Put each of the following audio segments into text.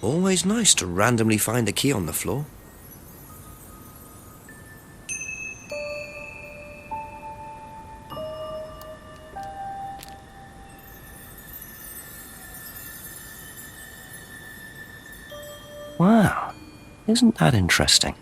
Always nice to randomly find a key on the floor. Wow, isn't that interesting?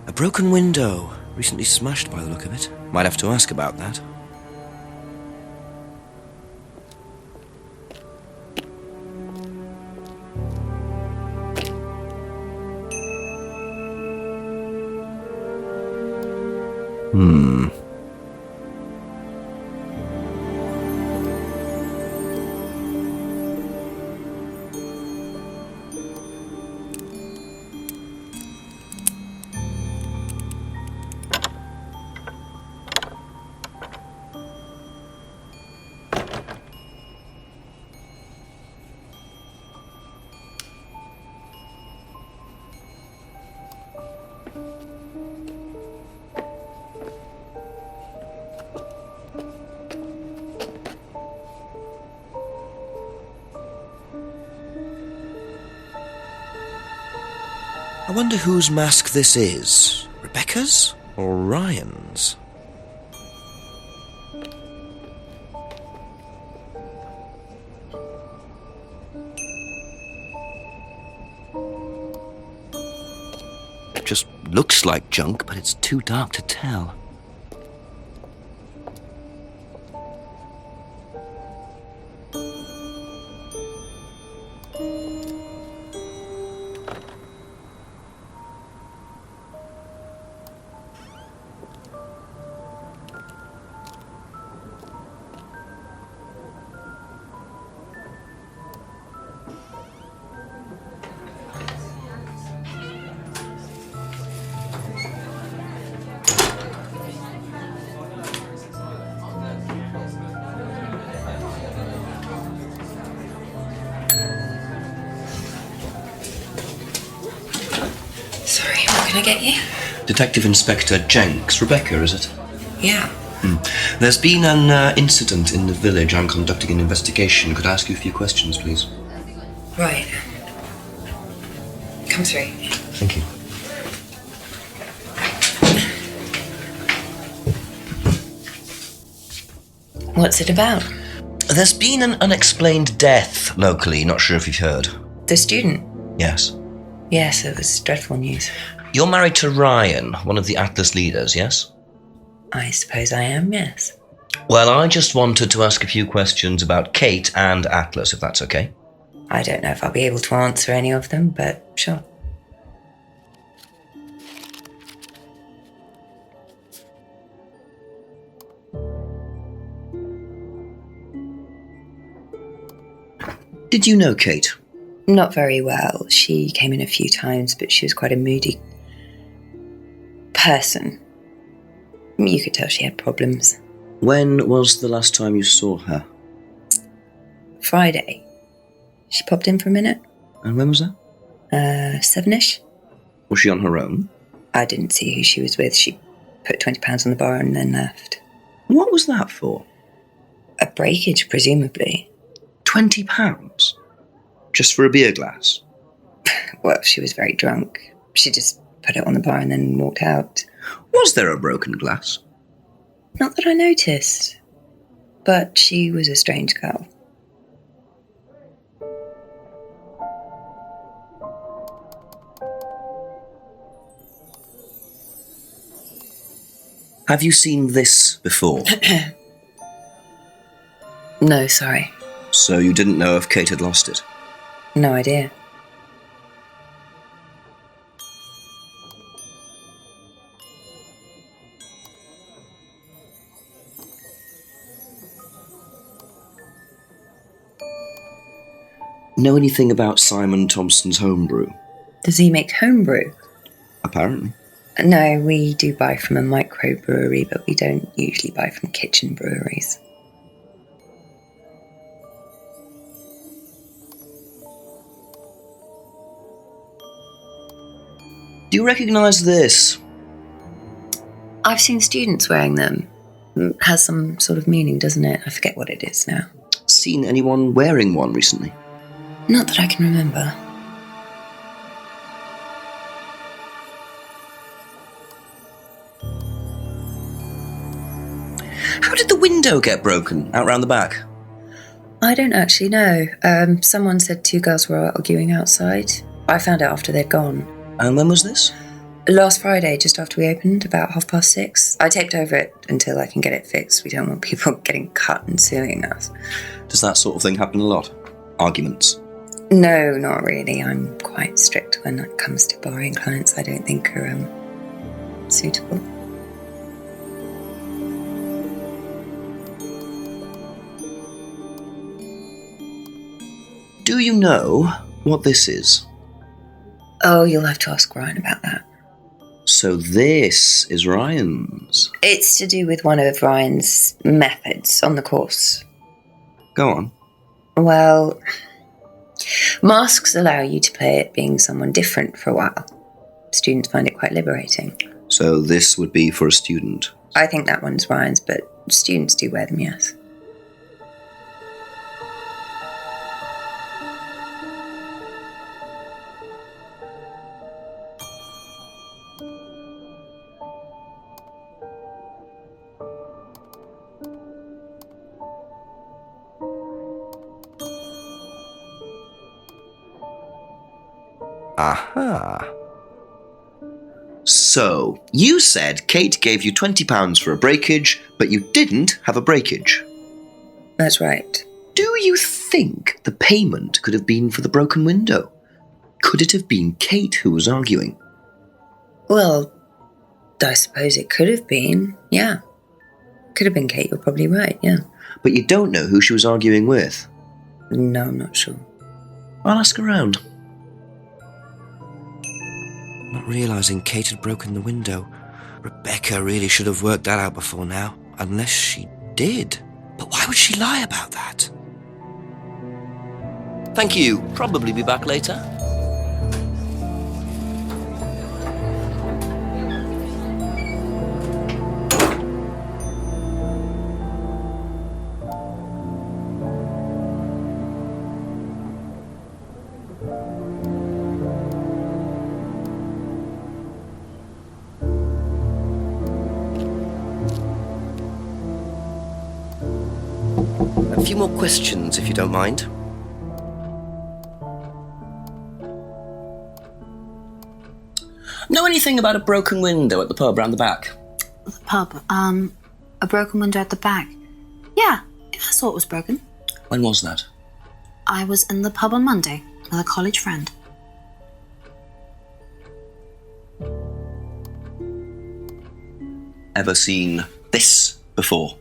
A broken window, recently smashed by the look of it. Might have to ask about that. I wonder whose mask this is. Rebecca's or Ryan's? It just looks like junk, but it's too dark to tell. Sorry, what can I get you? Detective Inspector Jenks. Rebecca, is it? Yeah. There's been an incident in the village. I'm conducting an investigation. Could I ask you a few questions, please? Right. Come through. Thank you. What's it about? There's been an unexplained death locally. Not sure if you've heard. The student? Yes. Yes, it was dreadful news. You're married to Ryan, one of the Atlas leaders, yes? I suppose I am, yes. Well, I just wanted to ask a few questions about Kate and Atlas, if that's okay. I don't know if I'll be able to answer any of them, but sure. Did you know Kate? Not very well. She came in a few times, but she was quite a moody person. You could tell she had problems. When was the last time you saw her? Friday. She popped in for a minute. And when was that? 7ish. Was she on her own? I didn't see who she was with. She put £20 on the bar and then left. What was that for? A breakage, presumably. £20? Just for a beer glass? Well, she was very drunk. She just put it on the bar and then walked out. Was there a broken glass? Not that I noticed. But she was a strange girl. Have you seen this before? No, sorry. So you didn't know if Kate had lost it? No idea. Know anything about Simon Thompson's homebrew? Does he make homebrew? Apparently. No, we do buy from a microbrewery, but we don't usually buy from kitchen breweries. Do you recognise this? I've seen students wearing them. It has some sort of meaning, doesn't it? I forget what it is now. Seen anyone wearing one recently? Not that I can remember. How did the window get broken out round the back? I don't actually know. Someone said 2 girls were arguing outside. I found out after they'd gone. And when was this? Last Friday, just after we opened, about 6:30. I taped over it until I can get it fixed. We don't want people getting cut and suing us. Does that sort of thing happen a lot? Arguments? No, not really. I'm quite strict when it comes to barring clients I don't think are suitable. Do you know what this is? Oh, you'll have to ask Ryan about that. So this is Ryan's. It's to do with one of Ryan's methods on the course. Go on. Well, masks allow you to play at being someone different for a while. Students find it quite liberating. So this would be for a student? I think that one's Ryan's, but students do wear them, yes. Aha. So, you said Kate gave you £20 for a breakage, but you didn't have a breakage. That's right. Do you think the payment could have been for the broken window? Could it have been Kate who was arguing? Well, I suppose it could have been, yeah. Could have been Kate, you're probably right, yeah. But you don't know who she was arguing with? No, I'm not sure. I'll ask around. Not realising Kate had broken the window. Rebecca really should have worked that out before now. Unless she did. But why would she lie about that? Thank you. Probably be back later. A few more questions, if you don't mind. Know anything about a broken window at the pub round the back? The pub? A broken window at the back? Yeah, I saw it was broken. When was that? I was in the pub on Monday with a college friend. Ever seen this before?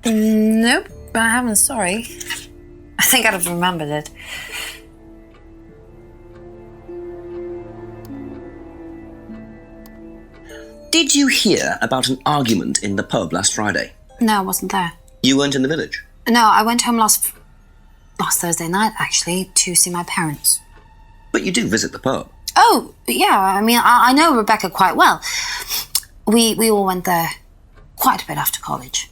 Nope, I haven't, sorry. I think I'd have remembered it. Did you hear about an argument in the pub last Friday? No, I wasn't there. You weren't in the village? No, I went home last Thursday night, actually, to see my parents. But you do visit the pub? Oh, yeah, I mean, I know Rebecca quite well. We all went there quite a bit after college.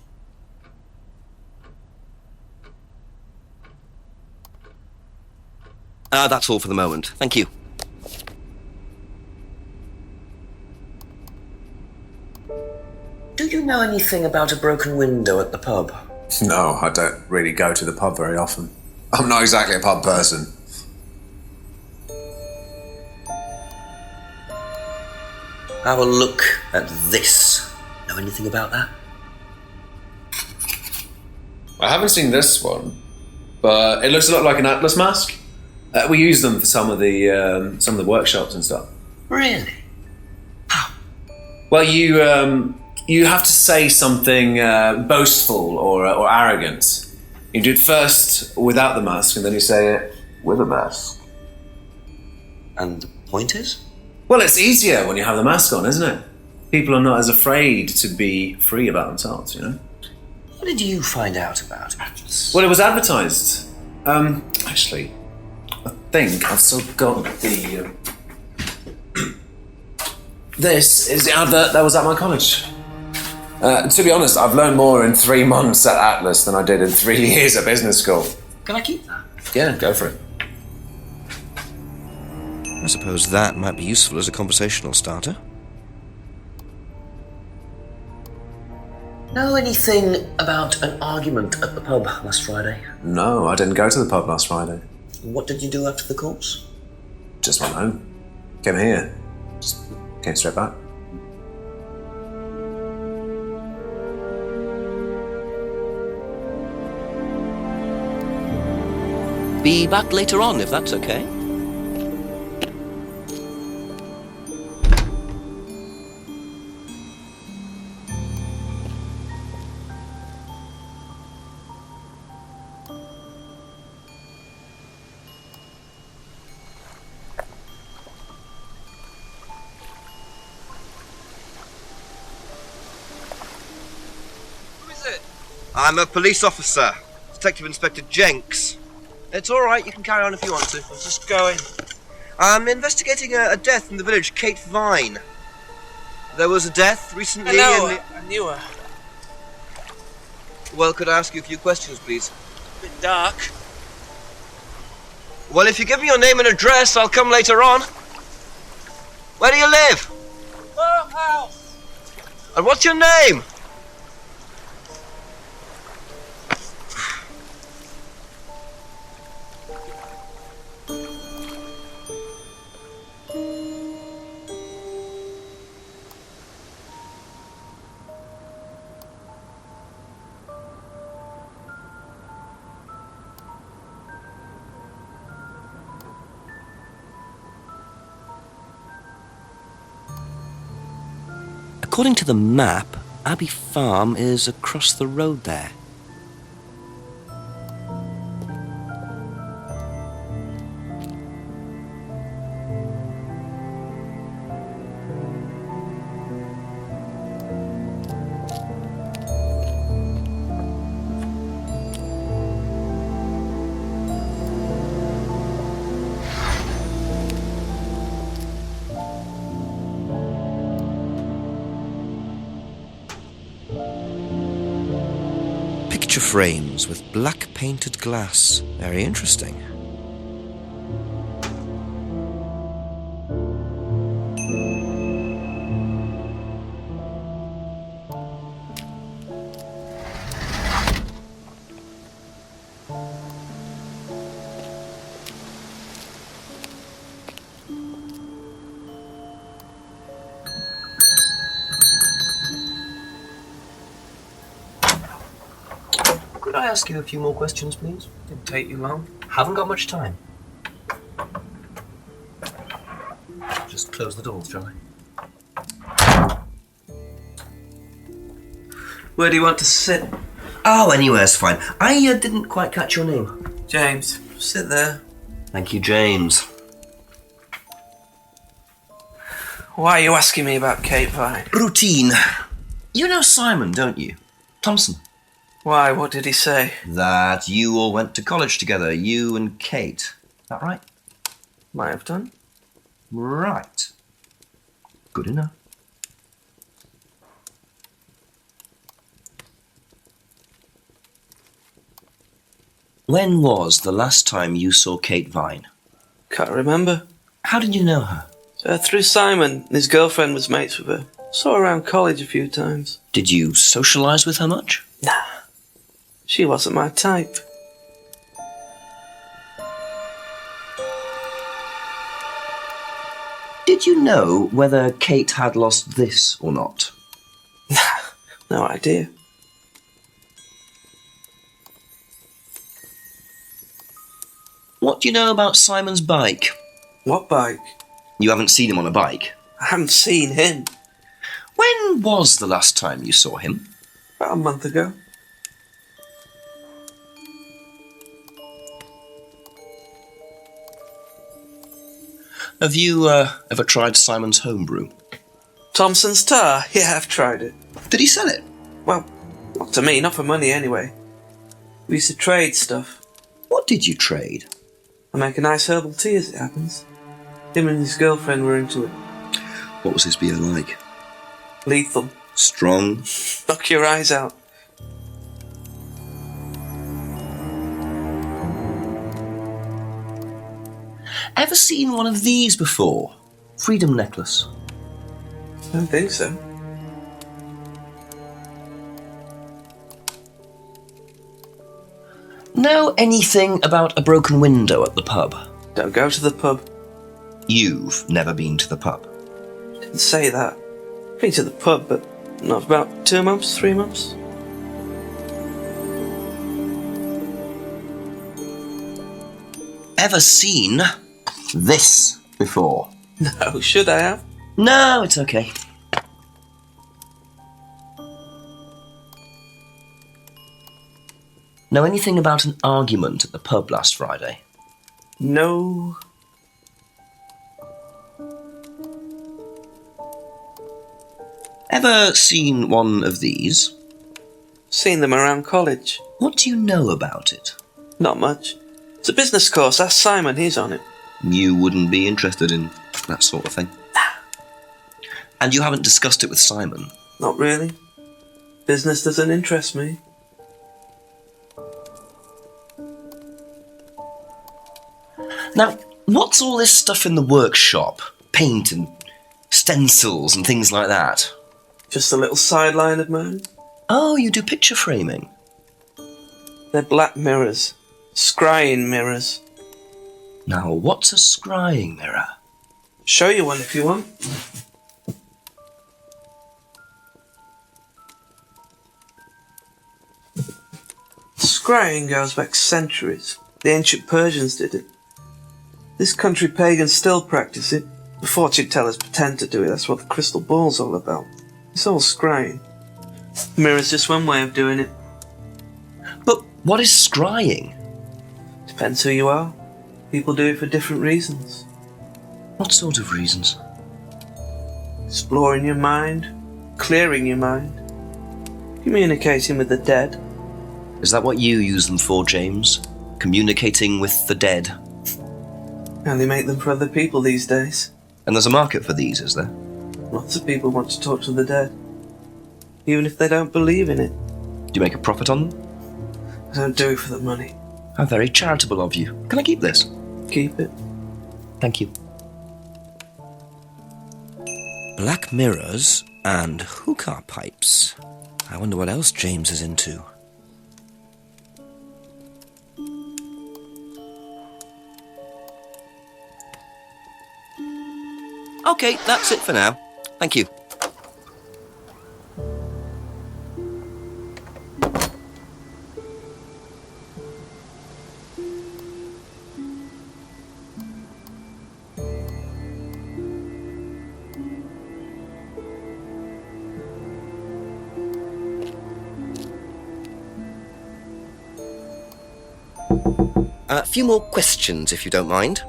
That's all for the moment. Thank you. Do you know anything about a broken window at the pub? No, I don't really go to the pub very often. I'm not exactly a pub person. Have a look at this. Know anything about that? I haven't seen this one, but it looks a lot like an Atlas mask. We use them for some of the workshops and stuff. Really? Well, you have to say something boastful or arrogant. You do it first without the mask, and then you say it with a mask. And the point is? Well, it's easier when you have the mask on, isn't it? People are not as afraid to be free about themselves, you know? What did you find out about it? Well, it was advertised. Actually, I think I've still got the... This is the advert that was at my college. To be honest, I've learned more in 3 months at Atlas than I did in 3 years at business school. Can I keep that? Yeah, go for it. I suppose that might be useful as a conversational starter. Know anything about an argument at the pub last Friday? No, I didn't go to the pub last Friday. What did you do after the course? Just went home. Came here. Just came straight back. Be back later on, if that's okay. I'm a police officer, Detective Inspector Jenks. It's all right, you can carry on if you want to. I'm just going. I'm investigating a death in the village, Kate Vine. There was a death recently I knew her. Well, could I ask you a few questions, please? A bit dark. Well, if you give me your name and address, I'll come later on. Where do you live? Farmhouse. And what's your name? According to the map, Abbey Farm is across the road there. Picture frames with black painted glass. Very interesting. Could I ask you a few more questions, please? Didn't take you long. Haven't got much time. Just close the doors, shall I? Where do you want to sit? Oh, anywhere's fine. I didn't quite catch your name. James, sit there. Thank you, James. Why are you asking me about Kate Vine? Routine. You know Simon, don't you? Thompson. Why, what did he say? That you all went to college together, you and Kate. Is that right? Might have done. Right. Good enough. When was the last time you saw Kate Vine? Can't remember. How did you know her? Through Simon. His girlfriend was mates with her. Saw her around college a few times. Did you socialise with her much? Nah. She wasn't my type. Did you know whether Kate had lost this or not? No idea. What do you know about Simon's bike? What bike? You haven't seen him on a bike. I haven't seen him. When was the last time you saw him? About a month ago. Have you ever tried Simon's homebrew? Thompson's tar? Yeah, I've tried it. Did he sell it? Well, not to me, not for money anyway. We used to trade stuff. What did you trade? I make a nice herbal tea as it happens. Him and his girlfriend were into it. What was his beer like? Lethal. Strong? Knock your eyes out. Ever seen one of these before? Freedom necklace. I don't think so. Know anything about a broken window at the pub? Don't go to the pub. You've never been to the pub. Didn't say that. Been to the pub, but not for about 2 months, 3 months. Ever seen this before? No, should I have? No, it's okay. Know anything about an argument at the pub last Friday? No. Ever seen one of these? Seen them around college. What do you know about it? Not much. It's a business course. Ask Simon, he's on it. You wouldn't be interested in that sort of thing. And you haven't discussed it with Simon? Not really. Business doesn't interest me. Now, what's all this stuff in the workshop? Paint and stencils and things like that? Just a little sideline of mine. Oh, you do picture framing? They're black mirrors. Scrying mirrors. Now, what's a scrying mirror? Show you one if you want. Scrying goes back centuries. The ancient Persians did it. This country pagans still practice it. The fortune tellers pretend to do it. That's what the crystal ball's all about. It's all scrying. The mirror's just one way of doing it. But what is scrying? Depends who you are. People do it for different reasons. What sort of reasons? Exploring your mind, clearing your mind, communicating with the dead. Is that what you use them for, James? Communicating with the dead? And they make them for other people these days. And there's a market for these, is there? Lots of people want to talk to the dead, even if they don't believe in it. Do you make a profit on them? I don't do it for the money. How very charitable of you. Can I keep this? Keep it. Thank you. Black mirrors and hookah pipes. I wonder what else James is into. Okay, that's it for now. Thank you. A few more questions, if you don't mind.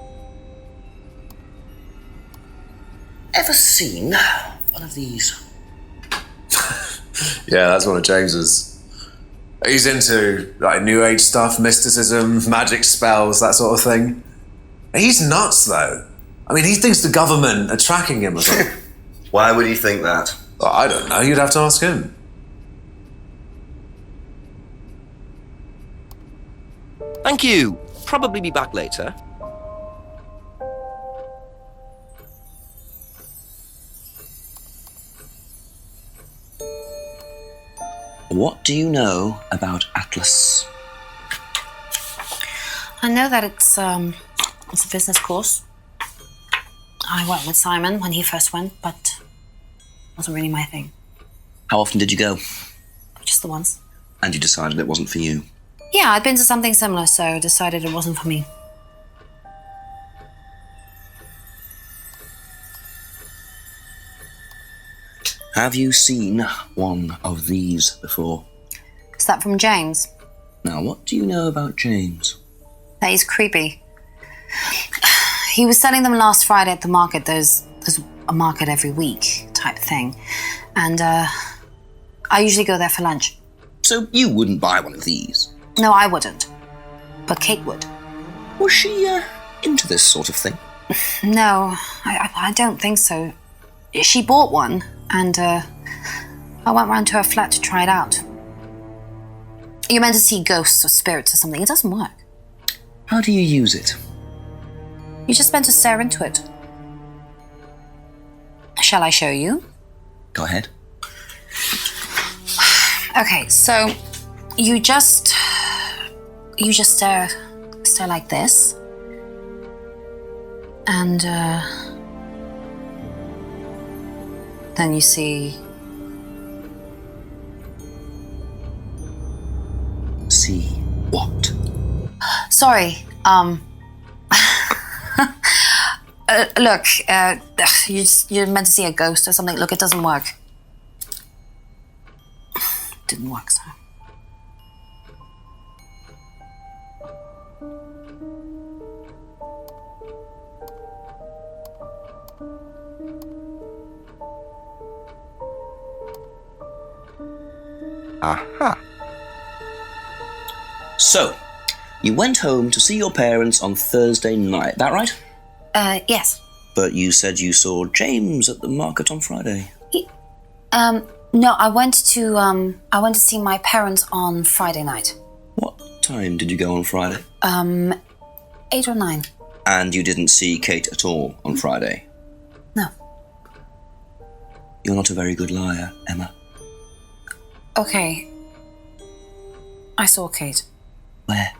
Ever seen one of these? Yeah, that's one of James's. He's into like new age stuff, mysticism, magic spells, that sort of thing. He's nuts though. I mean, he thinks the government are tracking him or something. Why would you think that? Well, I don't know, you'd have to ask him. Thank you. Probably be back later. What do you know about Atlas? I know that it's a business course. I went with Simon when he first went, but it wasn't really my thing. How often did you go? Just the once. And you decided it wasn't for you? Yeah, I'd been to something similar, so decided it wasn't for me. Have you seen one of these before? Is that from James? Now, what do you know about James? That he's creepy. He was selling them last Friday at the market. There's a market every week type thing. And I usually go there for lunch. So you wouldn't buy one of these? No, I wouldn't. But Kate would. Was she into this sort of thing? No, I don't think so. She bought one, and I went round to her flat to try it out. You're meant to see ghosts or spirits or something. It doesn't work. How do you use it? You're just meant to stare into it. Shall I show you? Go ahead. Okay, so you just stare like this, and then you see. See what? Sorry. Look, you're meant to see a ghost or something. Look, it doesn't work. Didn't work, so. Aha. So, you went home to see your parents on Thursday night, that right? Yes. But you said you saw James at the market on Friday. No, I went to see my parents on Friday night. What time did you go on Friday? 8 or 9. And you didn't see Kate at all on Friday? No. You're not a very good liar, Emma. Okay. I saw Kate. Where?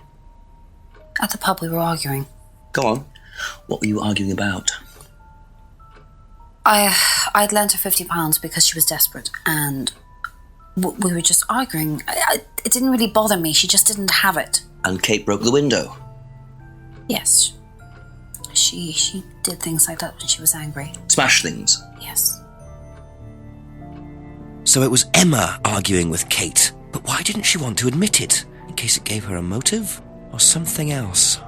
At the pub we were arguing. Go on. What were you arguing about? I'd lent her £50 because she was desperate, and we were just arguing. It didn't really bother me. She just didn't have it. And Kate broke the window? Yes. She did things like that when she was angry. Smash things? Yes. So it was Emma arguing with Kate. But why didn't she want to admit it? In case it gave her a motive? Or something else?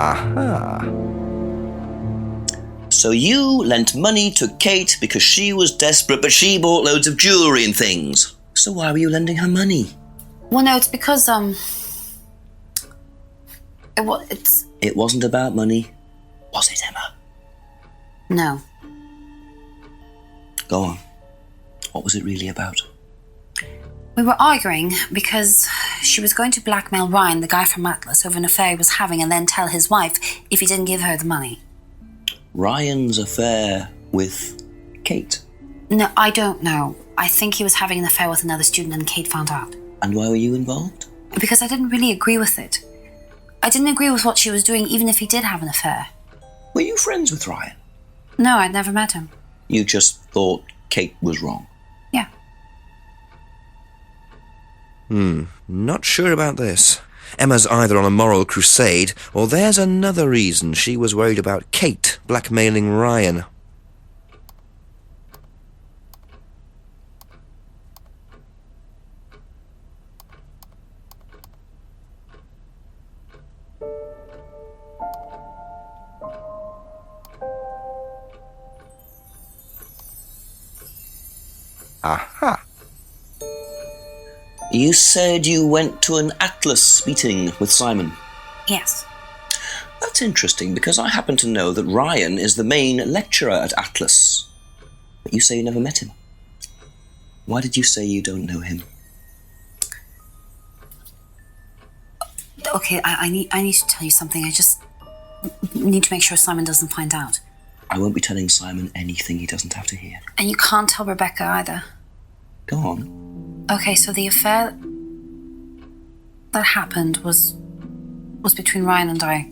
Aha. So you lent money to Kate because she was desperate, but she bought loads of jewellery and things. So why were you lending her money? Well, no, it's because, It wasn't about money, was it, Emma? No. Go on. What was it really about? We were arguing because she was going to blackmail Ryan, the guy from Atlas, over an affair he was having, and then tell his wife if he didn't give her the money. Ryan's affair with Kate? No, I don't know. I think he was having an affair with another student and Kate found out. And why were you involved? Because I didn't really agree with it. I didn't agree with what she was doing, even if he did have an affair. Were you friends with Ryan? No, I'd never met him. You just thought Kate was wrong? Yeah. Not sure about this. Emma's either on a moral crusade, or there's another reason she was worried about Kate blackmailing Ryan. Aha. You said you went to an Atlas meeting with Simon. Yes. That's interesting, because I happen to know that Ryan is the main lecturer at Atlas. But you say you never met him. Why did you say you don't know him? Okay, I need to tell you something. I just need to make sure Simon doesn't find out. I won't be telling Simon anything he doesn't have to hear. And you can't tell Rebecca either. Go on. Okay, so the affair that happened was between Ryan and I.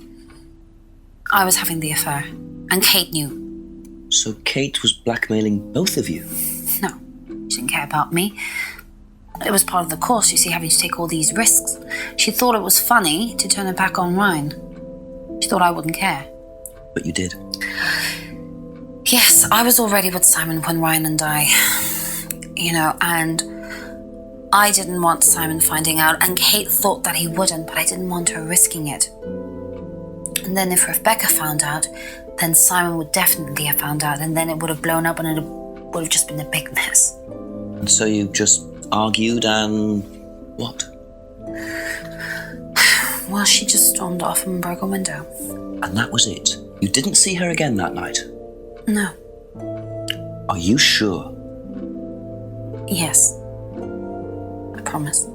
I was having the affair, and Kate knew. So Kate was blackmailing both of you? No, she didn't care about me. It was part of the course, you see, having to take all these risks. She thought it was funny to turn her back on Ryan. She thought I wouldn't care. But you did. Yes, I was already with Simon when Ryan and I, and I didn't want Simon finding out, and Kate thought that he wouldn't, but I didn't want her risking it. And then if Rebecca found out, then Simon would definitely have found out, and then it would have blown up and it would have just been a big mess. And so you just argued and what? Well, she just stormed off and broke a window. And that was it? You didn't see her again that night? No. Are you sure? Yes. I promise.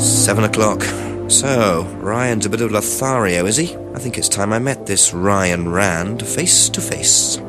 Seven o'clock. So, Ryan's a bit of Lothario, is he? I think it's time I met this Ryan Rand face to face.